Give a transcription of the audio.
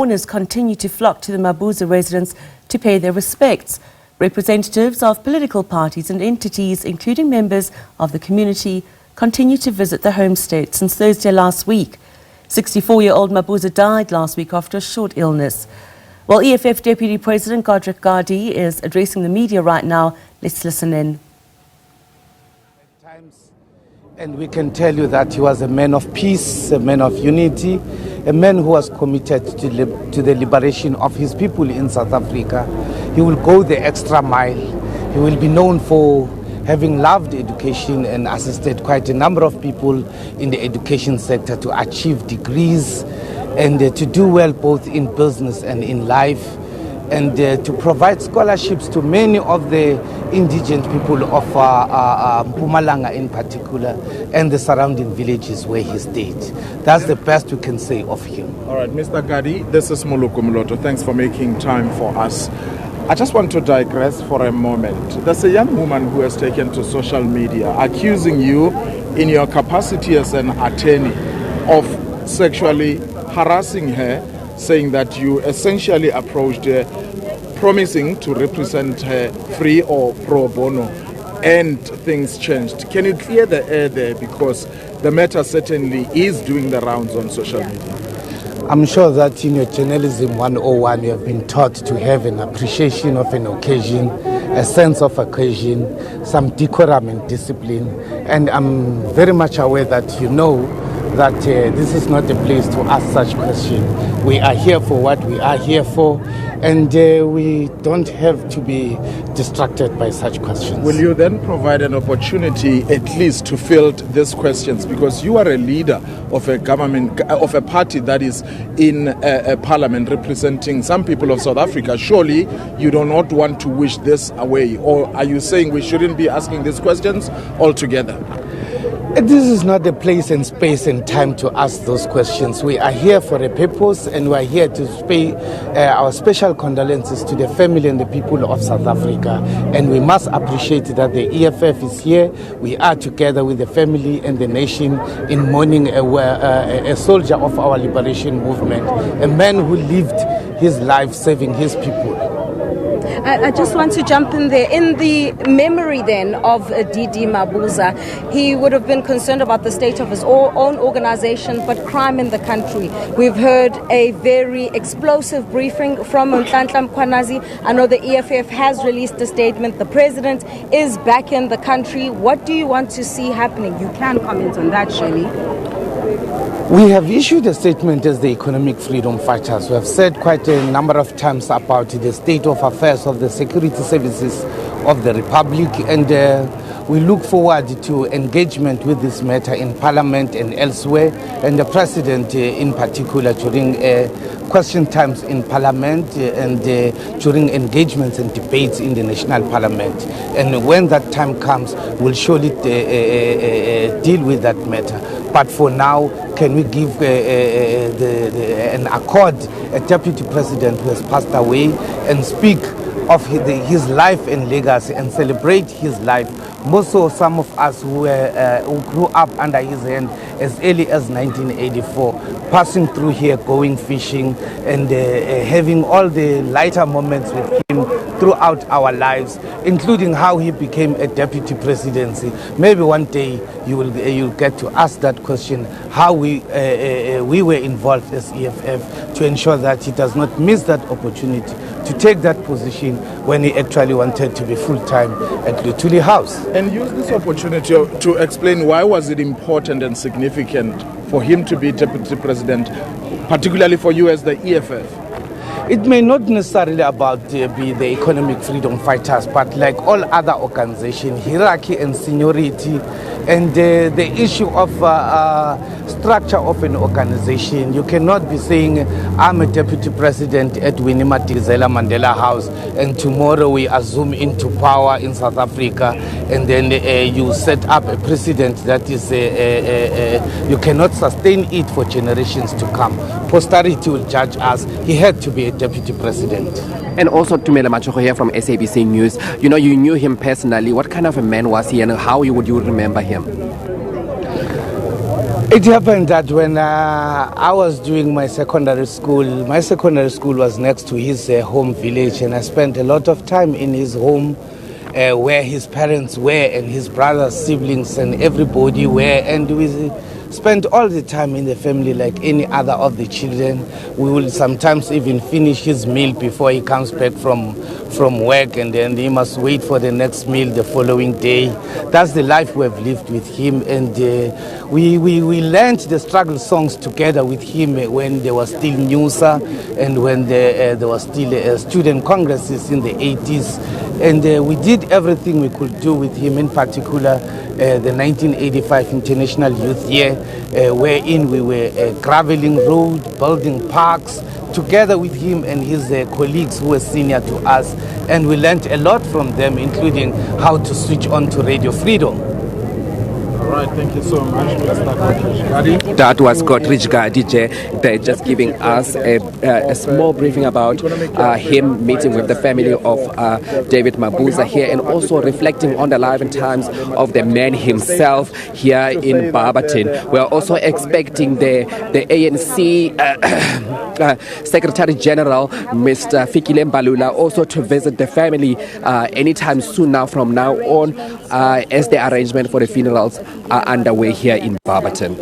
Mourners continue to flock to the Mabuza residence to pay their respects. Representatives of political parties and entities, including members of the community, continue to visit the homestead since Thursday last week. 64-year-old Mabuza died last week after a short illness. While EFF Deputy President Godrich Gardee is addressing the media right now, let's listen in. And we can tell you that he was a man of peace, a man of unity, a man who was committed to the liberation of his people in South Africa. He will go the extra mile. He will be known for having loved education and assisted quite a number of people in the education sector to achieve degrees and to do well both in business and in life, and to provide scholarships to many of the indigent people of Mpumalanga in particular and the surrounding villages where he stayed. That's the best we can say of him. All right, Mr. Gardee, this is Muluku Mloto. Thanks for making time for us. I just want to digress for a moment. There's a young woman who has taken to social media accusing you in your capacity as an attorney of sexually harassing her, saying that you essentially approached her, promising to represent her free or pro bono, and things changed. Can you clear the air there, because the matter certainly is doing the rounds on social media? I'm sure that in your journalism 101 you have been taught to have an appreciation of an occasion, a sense of occasion, some decorum and discipline, and I'm very much aware that you know that this is not a place to ask such questions. We are here for what we are here for, and we don't have to be distracted by such questions. Will you then provide an opportunity at least to field these questions, because you are a leader of a government, of a party that is in a parliament representing some people of South Africa? Surely you do not want to wish this away, or are you saying we shouldn't be asking these questions altogether? This is not the place and space and time to ask those questions. We are here for a purpose, and we are here to pay our special condolences to the family and the people of South Africa. And we must appreciate that the EFF is here. We are together with the family and the nation in mourning a soldier of our liberation movement, a man who lived his life serving his people. I just want to jump in there. In the memory then of Didi Mabuza, he would have been concerned about the state of his own organization, but crime in the country. We've heard a very explosive briefing from Nhlanhla Mkhwanazi. I know the EFF has released a statement. The president is back in the country. What do you want to see happening? You can comment on that, Shirley. We have issued a statement as the economic freedom fighters. We have said quite a number of times about the state of affairs of the security services of the Republic, and we look forward to engagement with this matter in Parliament and elsewhere, and the President in particular during question times in Parliament and during engagements and debates in the National Parliament. And when that time comes, we'll surely deal with that matter. But for now, can we give an accord a Deputy President who has passed away and speak of his life and legacy and celebrate his life? Most of some of us who grew up under his hand as early as 1984, passing through here, going fishing, and having all the lighter moments with him throughout our lives, including how he became a deputy presidency. Maybe one day you'll get to ask that question, how we were involved as EFF to ensure that he does not miss that opportunity to take that position when he actually wanted to be full-time at Luthuli House. And use this opportunity to explain why was it important and significant for him to be deputy president, particularly for you as the EFF? It may not necessarily be the economic freedom fighters, but like all other organizations, hierarchy and seniority, and the issue of structure of an organization. You cannot be saying, I'm a deputy president at Winnie Madikizela Mandela House, and tomorrow we assume into power in South Africa, and then you set up a precedent that is, you cannot sustain it for generations to come. Posterity will judge us. He had to be a deputy president. And also Tumela Machoko here from SABC News. You know, you knew him personally. What kind of a man was he, and how would you remember him? It happened that when I was doing my secondary school was next to his home village, and I spent a lot of time in his home where his parents were and his brothers, siblings and everybody were, and we spent all the time in the family like any other of the children. We will sometimes even finish his meal before he comes back from work, and then he must wait for the next meal the following day. That's the life we have lived with him, and we learned the struggle songs together with him when there was still NUSA and when there was still student congresses in the 80s, and we did everything we could do with him, in particular the 1985 International Youth Year, wherein we were graveling road, building parks, together with him and his colleagues who were senior to us, and we learned a lot from them, including how to switch on to Radio Freedom. All right, thank you so much, Mr. Godrich Gardee. That was Godrich Gardee. They're just giving us a small briefing about him meeting with the family of David Mabuza here, and also reflecting on the life and times of the man himself here in Barberton. We're also expecting the ANC Secretary General, Mr. Fikile Mbalula, also to visit the family anytime soon now from now on, as the arrangement for the funerals are underway here in Barberton.